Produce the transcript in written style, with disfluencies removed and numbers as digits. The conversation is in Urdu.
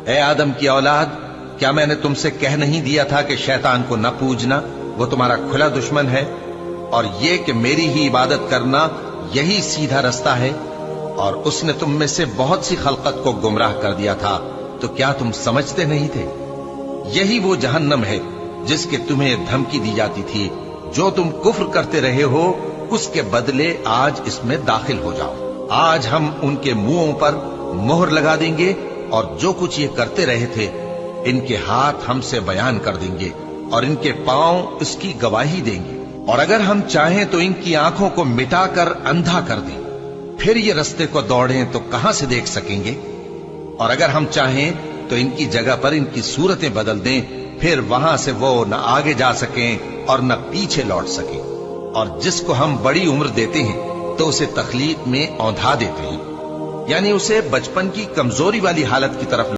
اے آدم کی اولاد، کیا میں نے تم سے کہہ نہیں دیا تھا کہ شیطان کو نہ پوجنا، وہ تمہارا کھلا دشمن ہے، اور یہ کہ میری ہی عبادت کرنا یہی سیدھا رستہ ہے؟ اور اس نے تم میں سے بہت سی خلقت کو گمراہ کر دیا تھا، تو کیا تم سمجھتے نہیں تھے؟ یہی وہ جہنم ہے جس کے تمہیں دھمکی دی جاتی تھی، جو تم کفر کرتے رہے ہو اس کے بدلے آج اس میں داخل ہو جاؤ۔ آج ہم ان کے منہوں پر مہر لگا دیں گے، اور جو کچھ یہ کرتے رہے تھے ان کے ہاتھ ہم سے بیان کر دیں گے، اور ان کے پاؤں اس کی گواہی دیں گے۔ اور اگر ہم چاہیں تو ان کی آنکھوں کو مٹا کر اندھا کر دیں، پھر یہ رستے کو دوڑیں تو کہاں سے دیکھ سکیں گے؟ اور اگر ہم چاہیں تو ان کی جگہ پر ان کی صورتیں بدل دیں، پھر وہاں سے وہ نہ آگے جا سکیں اور نہ پیچھے لوٹ سکیں۔ اور جس کو ہم بڑی عمر دیتے ہیں تو اسے تخلیق میں اوندھا دیتے ہیں، یعنی اسے بچپن کی کمزوری والی حالت کی طرف